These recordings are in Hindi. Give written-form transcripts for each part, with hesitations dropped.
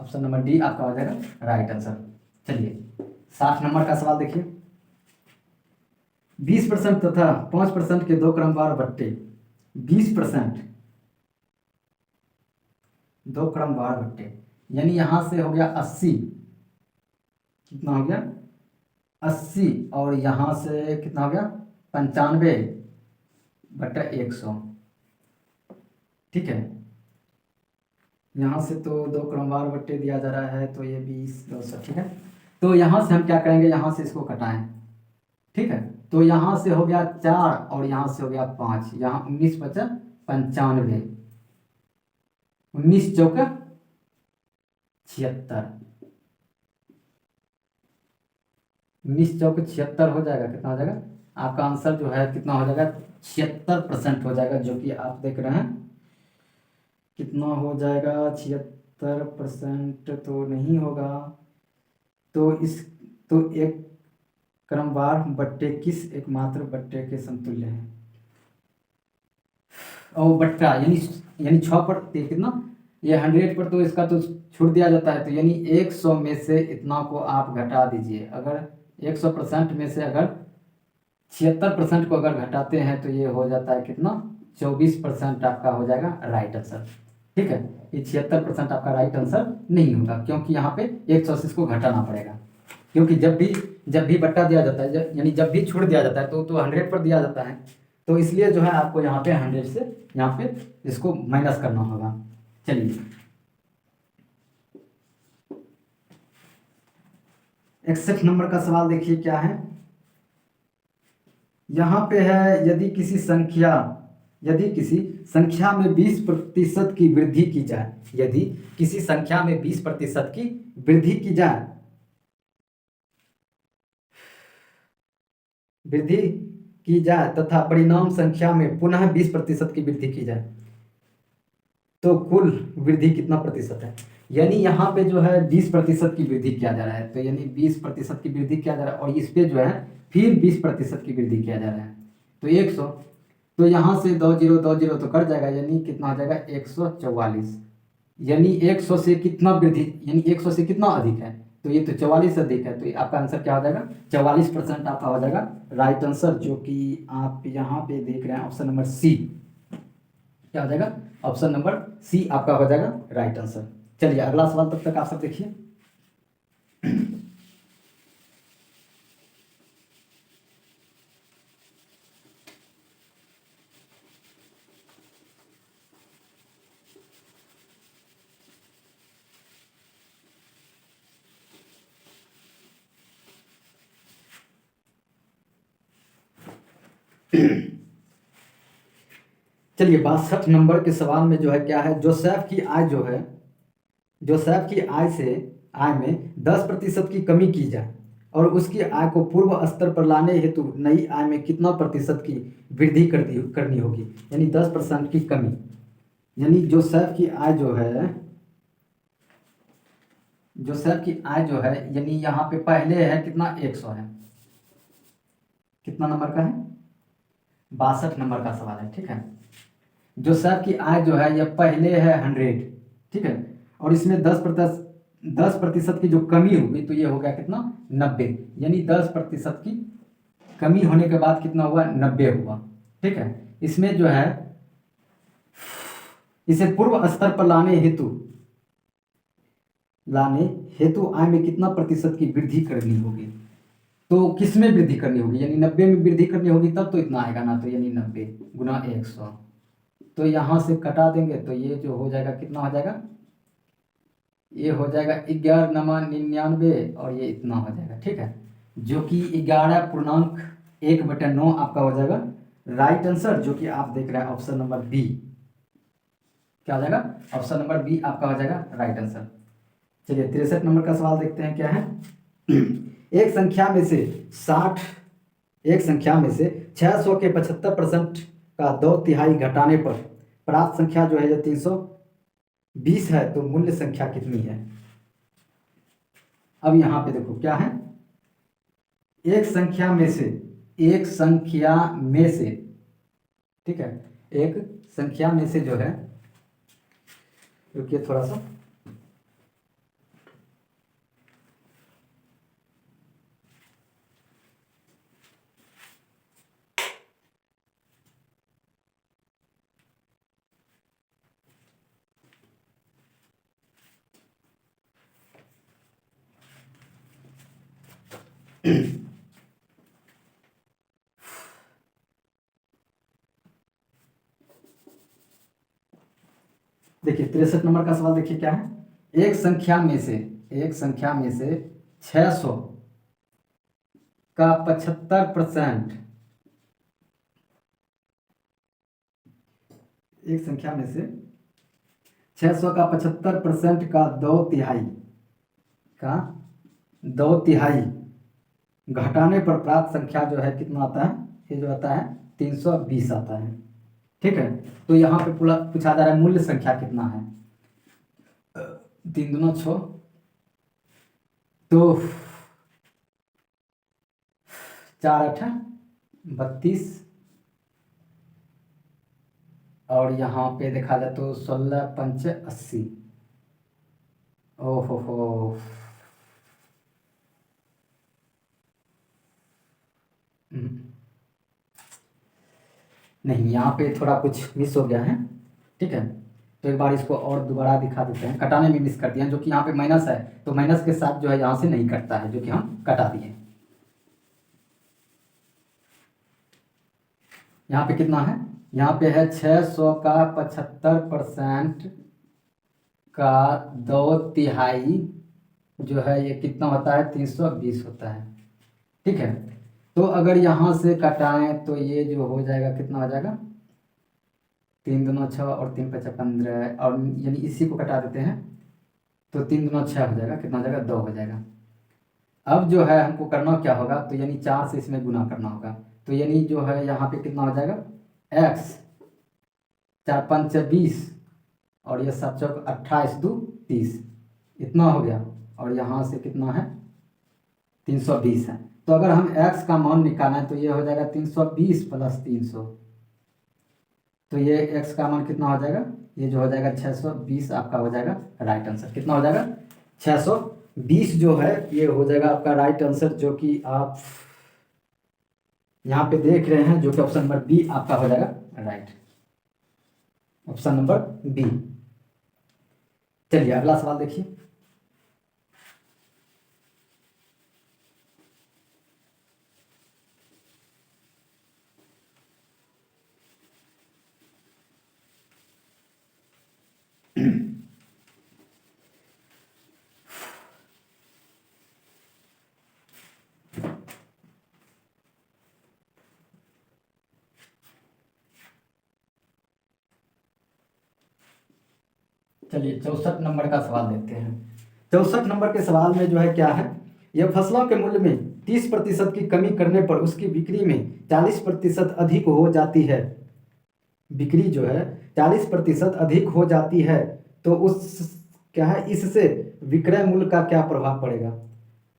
ऑप्शन नंबर डी आपका हो जाएगा राइट आंसर। चलिए 60 नंबर का सवाल देखिए। 20% तथा 5% के दो क्रमवार बट्टे, 20% दो क्रमवार बट्टे, यानी यहां से हो गया 80, कितना हो गया 80, और यहां से कितना हो गया 95/100। ठीक है, यहां से तो दो क्रमवार बट्टे दिया जा रहा है, तो ये 20/200। ठीक है, तो यहां से हम क्या करेंगे, यहां से इसको घटाएं। ठीक है, तो यहां से हो गया 4 और यहां से हो गया 5, यहां 19 बचा 95, 19 चौका 76, 19 चौक 76 हो जाएगा। कितना हो जाएगा आपका आंसर जो है, कितना हो जाएगा 76% हो जाएगा, जो कि आप देख रहे हैं। कितना हो जाएगा 76% तो नहीं होगा। तो एक क्रमवार बट्टे किस एकमात्र बट्टे के समतुल्य है। और बट्टा यानी 6 पर कितना, ये 100 पर तो इसका तो छूट दिया जाता है, तो यानी 100 में से इतना को आप घटा दीजिए। अगर 100% में से अगर 76% को अगर घटाते हैं तो ये हो जाता है कितना, 24% आपका हो जाएगा राइट आंसर। ठीक है, ये 76% आपका राइट आंसर नहीं होगा, क्योंकि यहाँ पे 100 से इसको घटाना पड़ेगा। क्योंकि जब भी बट्टा दिया जाता है, यानी जब भी छूट दिया जाता है तो 100 पर दिया जाता है, तो इसलिए जो है आपको यहाँ पे 100 से यहाँ पे इसको माइनस करना होगा। चलिए 61 नंबर का सवाल देखिए क्या है। यहाँ पे है, यदि किसी संख्या में 20% की वृद्धि की जाए, यदि किसी संख्या में 20% की वृद्धि की जाए तथा परिणाम संख्या में पुनः 20% की वृद्धि की जाए, तो कुल वृद्धि कितना प्रतिशत है। यानी यहाँ पे जो है 20% की वृद्धि किया जा रहा है, तो यानी 20% की वृद्धि किया जा रहा है, और इस पे जो है फिर 20% की वृद्धि किया जा रहा है, तो 100, तो यहाँ से 2 0 2 0 तो कट जाएगा, यानी कितना हो जाएगा 144। यानी 100 से कितना वृद्धि, यानी 100 से कितना अधिक है, तो ये तो 44 अधिक है, तो आपका आंसर क्या हो जाएगा 44% आपका हो जाएगा राइट आंसर, जो कि आप यहाँ पे देख रहे हैं ऑप्शन नंबर सी। क्या हो जाएगा ऑप्शन नंबर सी आपका हो जाएगा राइट आंसर। चलिए अगला सवाल, तब तक आप सब देखिए। चलिए 62 नंबर के सवाल में जो है क्या है, जोसेफ की आय में 10% की कमी की जाए और उसकी आय को पूर्व स्तर पर लाने हेतु नई आय में कितना प्रतिशत की वृद्धि करनी होगी। यानी 10% की कमी, यानी जोसेफ की आय जो है यानी यहाँ पे पहले है कितना 100 है, कितना नंबर का है 62 नंबर का सवाल है। ठीक है, जोसेफ की आय जो है यह पहले है 100, ठीक है, और इसमें 10% की जो कमी होगी तो ये हो गया कितना 90, यानी 10% की कमी होने के बाद कितना हुआ 90 हुआ। ठीक है, इसमें जो है इसे पूर्व स्तर पर लाने हेतु आय में कितना प्रतिशत की वृद्धि करनी होगी। तो किस में वृद्धि करनी होगी, यानी 90 में वृद्धि करनी होगी, तब तो इतना आएगा ना, तो यानी 90 गुना 100, तो यहाँ से कटा देंगे तो ये जो हो जाएगा कितना हो जाएगा, ये हो जाएगा 11×99 और ये इतना हो जाएगा। ठीक है, जो कि 11.1/9 आपका हो जाएगा राइट आंसर, जो कि आप देख रहे हैं ऑप्शन नंबर बी। क्या हो जाएगा ऑप्शन नंबर बी आपका हो जाएगा राइट आंसर। चलिए 63 नंबर का सवाल देखते हैं क्या है। एक संख्या में से 600 के 75% का 2/3 घटाने पर प्राप्त संख्या जो है 320 है, तो मूल्य संख्या कितनी है। अब यहां पे देखो क्या है, एक संख्या में से ठीक है, एक संख्या में से जो है, रुकिए थोड़ा सा, देखिए 63 नंबर का सवाल देखिए क्या है। एक संख्या में से 600 का 75%, एक संख्या में से 600 का 75% का 2/3 का 2/3 घटाने पर प्राप्त संख्या जो है कितना आता है, ये जो आता है 320 आता है। ठीक है, तो यहाँ पे पूछा जा रहा है मूल्य संख्या कितना है। 3 दूना 6, तो 4 8 32, और यहाँ पे देखा जाए तो 16 पंच 80। ओहो हो, नहीं यहाँ पे थोड़ा कुछ मिस हो गया है। ठीक है, तो एक बार इसको और दोबारा दिखा देते हैं। कटाने में मिस कर दिया, जो कि यहाँ पे माइनस है, तो माइनस के साथ जो है यहाँ से नहीं कटता है, जो कि हम कटा दिए। यहाँ पे कितना है, यहाँ पे है 600 का 75% का 2/3 जो है ये कितना होता है, 320 होता है। ठीक है, तो अगर यहाँ से कटाएं तो ये जो हो जाएगा कितना हो जाएगा, 3 दूना 6 और 3 5 15, और यानी इसी को कटा देते हैं तो 3 दूना 6 हो जाएगा, कितना हो जाएगा 2 हो जाएगा। अब जो है हमको करना क्या होगा, तो यानी 4 से इसमें गुना करना होगा, तो यानी जो है यहाँ पे कितना हो जाएगा x, 4 5 20, और ये 7 चौक 28 2 30, इतना हो गया। और यहाँ से कितना है 320 है, तो अगर हम x का मान निकालना है तो ये हो जाएगा 320 प्लस 300, तो ये x का मान कितना हो जाएगा, ये जो हो जाएगा 620 आपका हो जाएगा राइट आंसर। कितना हो जाएगा 620 जो है ये हो जाएगा आपका राइट आंसर, जो कि आप यहाँ पे देख रहे हैं, जो कि ऑप्शन नंबर बी आपका हो जाएगा राइट, ऑप्शन नंबर बी। चलिए अगला सवाल देखिए। चलिए 64 नंबर का सवाल देखते हैं। 64 नंबर के सवाल में जो है क्या है, यह फसलों के मूल्य में 30% की कमी करने पर उसकी बिक्री में 40% अधिक हो जाती है। बिक्री जो है 40% अधिक हो जाती है, तो उस क्या है, इससे विक्रय मूल्य का क्या प्रभाव पड़ेगा,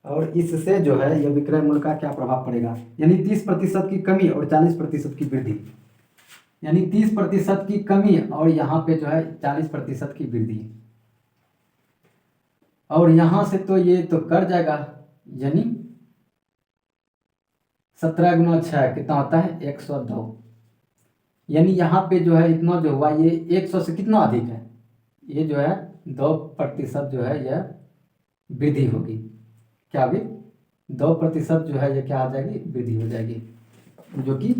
और इससे जो है यह विक्रय मूल्य का क्या प्रभाव पड़ेगा। यानी 30% की कमी और 40% की वृद्धि, यानी 30% की कमी और यहाँ पे जो है 40% की वृद्धि, और यहाँ से तो ये तो कर जाएगा, यानी 17 गुना 6 कितना होता है 102, यानी यहाँ पे जो है इतना जो हुआ ये 100 से कितना अधिक है, ये जो है 2% जो है यह वृद्धि होगी। क्या होगी, 2% जो है ये क्या आ जाएगी, वृद्धि हो जाएगी, जो कि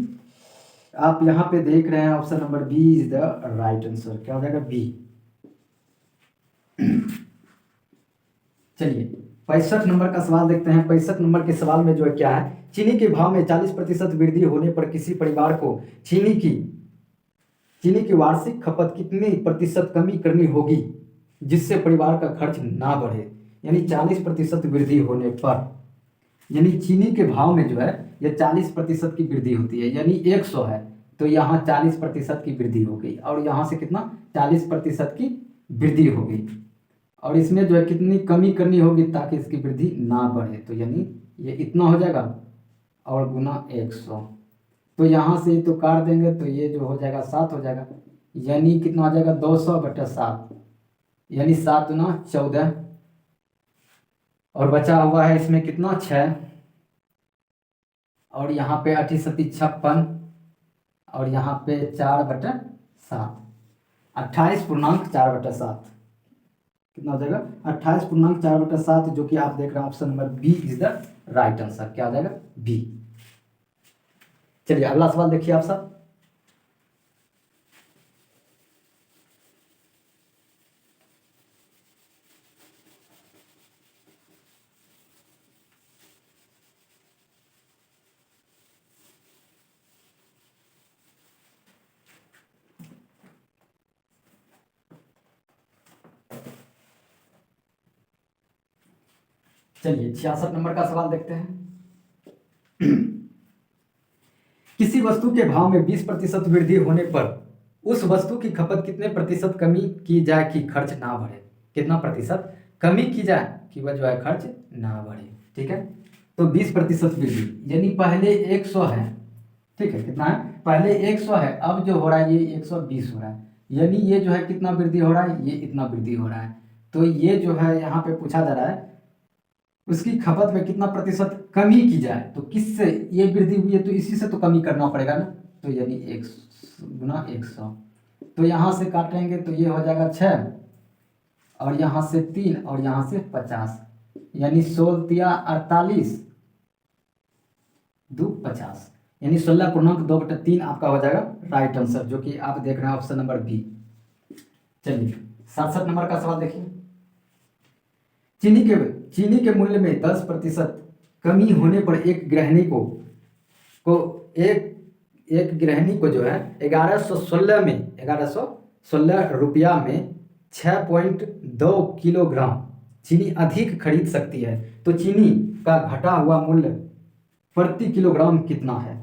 आप यहाँ पे देख रहे हैं option number B is the right answer. क्या हो जाएगा बी। चलिए 65 नंबर का सवाल देखते हैं। 65 नंबर के सवाल में जो है क्या है, चीनी के भाव में 40% वृद्धि होने पर किसी परिवार को चीनी की वार्षिक खपत कितनी प्रतिशत कमी करनी होगी जिससे परिवार का खर्च ना बढ़े। यानी 40% वृद्धि होने पर, यानी चीनी के भाव में जो है यह 40% की वृद्धि होती है, यानी 100 है तो यहाँ 40% की वृद्धि हो गई, और यहाँ से कितना 40% की वृद्धि हो गई, और इसमें जो है कितनी कमी करनी होगी ताकि इसकी वृद्धि ना बढ़े, तो यानी ये इतना हो जाएगा और गुना 100, तो यहाँ से तो काट देंगे तो ये जो हो जाएगा 7 हो जाएगा, यानी कितना हो जाएगा 200/7, यानी 7 गुना 14, और बचा हुआ है इसमें कितना 6, और यहाँ पे 8 7 56, और यहाँ पे 4/7, 28.4/7 कितना हो जाएगा 28.4/7, जो कि आप देख रहे हैं option number B is the right answer क्या हो जाएगा, बी। चलिए अगला सवाल देखिए आप सब। चलिए 66 नंबर का सवाल देखते हैं। किसी वस्तु के भाव में 20% वृद्धि होने पर उस वस्तु की खपत कितने प्रतिशत कमी की जाए कि खर्च ना बढ़े। कितना प्रतिशत कमी की जाए कि वह जो है खर्च ना बढ़े। ठीक है, तो 20% वृद्धि यानी पहले 100 है, ठीक है, कितना है, पहले 100 है, अब जो हो रहा है ये 120 हो रहा है, यानी ये जो है कितना वृद्धि हो रहा है, ये इतना वृद्धि हो रहा है। तो ये जो है यहाँ पे पूछा जा रहा है उसकी खपत में कितना प्रतिशत कमी की जाए, तो किससे ये वृद्धि हुई है तो इसी से तो कमी करना पड़ेगा ना। तो यानी 100 × 100, तो यहाँ से काटेंगे तो ये हो जाएगा 6 और यहाँ से 3 और यहाँ से 50, यानी 16×48 2 50, यानी 16.2/3 आपका हो जाएगा राइट आंसर, जो कि आप देख रहे हैं ऑप्शन नंबर बी। चलिए 67 नंबर का सवाल देखिए। चीनी के मूल्य में 10% कमी होने पर एक गृहिणी को एक गृहिणी को जो है 1116 रुपया में 6.2 किलोग्राम चीनी अधिक खरीद सकती है, तो चीनी का घटा हुआ मूल्य प्रति किलोग्राम कितना है।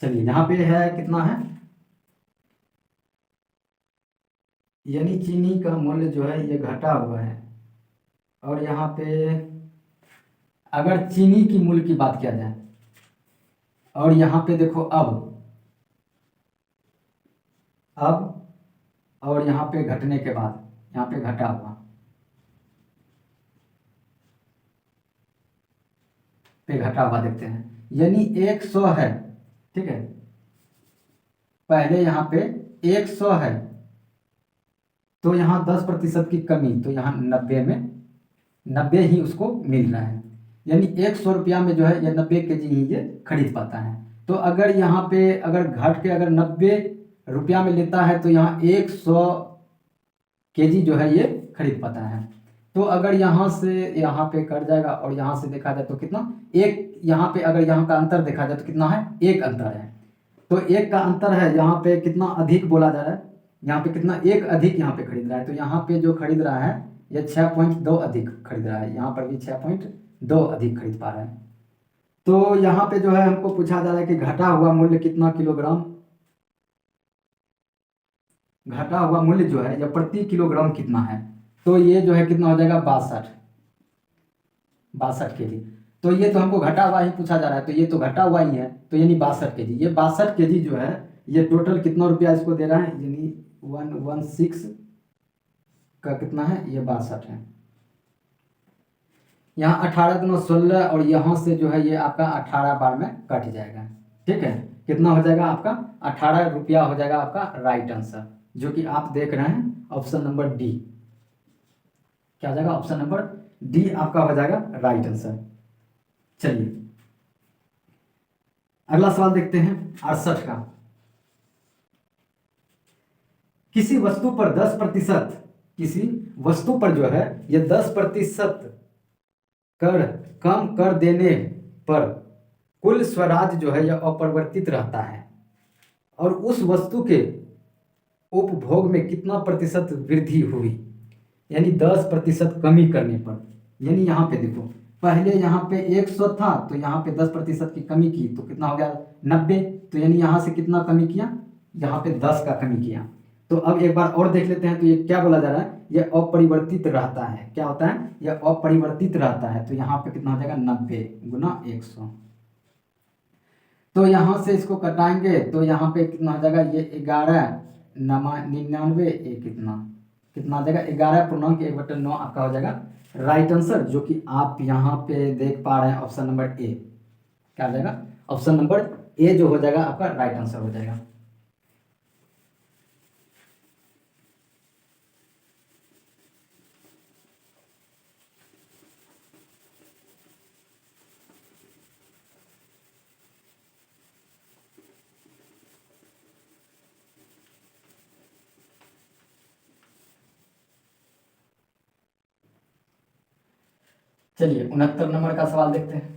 चलिए यहाँ पे है कितना है, यानी चीनी का मूल्य जो है ये घटा हुआ है, और यहाँ पे अगर चीनी की मूल्य की बात किया जाए और यहाँ पे देखो अब और यहाँ पे घटने के बाद यहाँ पे घटा हुआ पे घटा हुआ देखते हैं, यानी 100 है, ठीक है, पहले यहाँ पे 100 है, तो यहाँ 10% की कमी, तो यहाँ 90 में 90 ही उसको मिल रहा है, यानी 100 रुपया में जो है ये 90 केजी ही ये खरीद पाता है। तो अगर यहाँ पे अगर घट के अगर 90 रुपया में लेता है तो यहाँ 100 केजी जो है ये खरीद पाता है। तो अगर यहाँ से यहाँ पे कट जाएगा और यहाँ से देखा जाए तो कितना, एक यहाँ पे अगर यहाँ का अंतर देखा जाए तो कितना है, एक अंतर है, तो एक का अंतर है, यहाँ पे कितना अधिक बोला जा रहा है, यहाँ पे कितना एक अधिक यहाँ पे खरीद रहा है, तो यहाँ पे जो खरीद रहा है ये 6.2 अधिक खरीद रहा है, यहाँ पर भी 6.2 अधिक खरीद पा रहा है। तो यहाँ पे जो है हमको पूछा जा रहा है कि घटा हुआ मूल्य कितना किलोग्राम, घटा हुआ मूल्य जो है या प्रति किलोग्राम कितना है, तो ये जो है कितना हो जाएगा 62 केजी। तो ये तो हमको घटा हुआ ही पूछा जा रहा है, तो ये तो घटा हुआ ही है, तो यानी 62 केजी, ये 62 केजी जो है ये टोटल कितना रुपया इसको दे रहा है, यानी 116 का कितना है, ये 62 है, यहाँ 18 × 16 और यहाँ से जो है ये आपका 18 बार में कट जाएगा, ठीक है, कितना हो जाएगा आपका 18 रुपया हो जाएगा आपका राइट आंसर, जो कि आप देख रहे हैं ऑप्शन नंबर डी। क्या हो जाएगा, ऑप्शन नंबर डी आपका हो जाएगा राइट आंसर। चलिए अगला सवाल देखते हैं 68 का। किसी वस्तु पर 10%, किसी वस्तु पर जो है ये 10% कर कम कर देने पर कुल स्वराज जो है यह अपरिवर्तित रहता है, और उस वस्तु के उपभोग में कितना प्रतिशत वृद्धि हुई, यानी 10% कमी करने पर, यानी यहाँ पे देखो पहले यहाँ पे 100 था, तो यहाँ पे 10% की कमी की तो कितना हो गया 90, तो यानी यहाँ से कितना कमी किया, यहाँ पे 10 का कमी किया। तो अब एक बार और देख लेते हैं, तो ये क्या बोला जा रहा है, ये अपरिवर्तित रहता है, क्या होता है, ये अपरिवर्तित रहता है, तो यहाँ पे कितना हो जाएगा 90 × 100, तो यहाँ से इसको कटाएंगे तो यहाँ पे कितना हो जाएगा, ये 11×99 ये कितना कितना हो जाएगा 11.1/9 आपका हो जाएगा राइट आंसर, जो कि आप यहाँ पे देख पा रहे हैं ऑप्शन नंबर ए। क्या हो जाएगा, ऑप्शन नंबर ए जो हो जाएगा आपका राइट आंसर हो जाएगा। चलिए 69 नंबर का सवाल देखते हैं।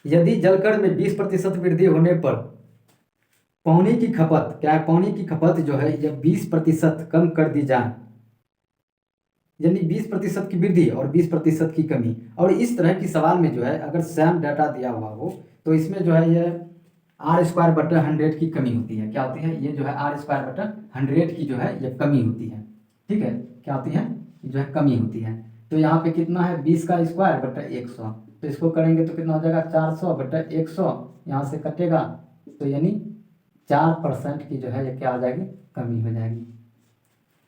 यदि जलकर में 20% वृद्धि होने पर पानी की खपत, क्या है, पानी की खपत जो है जब 20% कम कर दी जाए, यानी 20% की वृद्धि और 20% की कमी, और इस तरह की सवाल में जो है अगर सेम डाटा दिया हुआ हो तो इसमें जो है ये R² बटा 100 की कमी होती है। क्या होती है, ये जो है R²/100 की जो है ये कमी होती है। ठीक है, क्या होती है, जो है कमी होती है। तो यहाँ पे कितना है, 20² बटा 100, तो इसको करेंगे तो कितना हो जाएगा, 400/100, यहाँ से कटेगा तो यानी 4% की जो है ये क्या हो जाएगी, कमी हो जाएगी।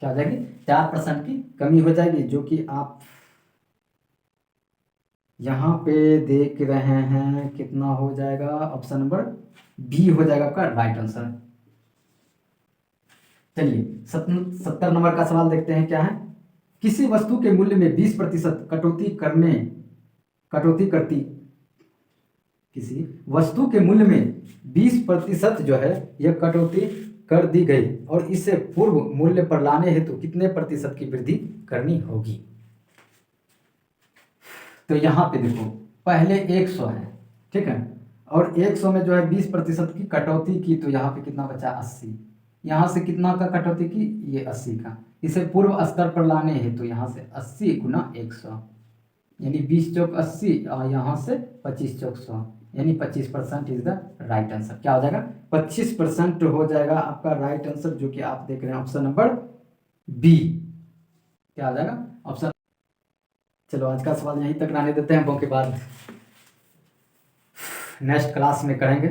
क्या हो जाएगी, 4% की कमी हो जाएगी, जो कि आप यहाँ पे देख रहे हैं। कितना हो जाएगा, ऑप्शन नंबर बी हो जाएगा आपका राइट आंसर। चलिए 70 नंबर का सवाल देखते हैं, क्या है। किसी वस्तु के मूल्य में 20% कटौती करती, किसी वस्तु के मूल्य में 20% जो है यह कटौती कर दी गई और इसे पूर्व मूल्य पर लाने हेतु कितने प्रतिशत की वृद्धि करनी होगी। तो यहाँ पे देखो, पहले 100 है, ठीक है, और 100 में जो है 20% की कटौती की, तो यहाँ पे कितना बचा, 80। यहाँ से कितना का कटौती की, ये 80 का। इसे पूर्व स्तर पर लाने हैं तो यहाँ से 80 गुना 100, यानी 20 चौक 80 और यहाँ से 25 चौक 100, यानी 25% इज द राइट आंसर। क्या हो जाएगा, 25% हो जाएगा आपका राइट आंसर, जो कि आप देख रहे हैं ऑप्शन नंबर बी। क्या हो जाएगा, ऑप्शन। चलो आज का सवाल यहीं तक रहने देते हैं, के बाद नेक्स्ट क्लास में करेंगे।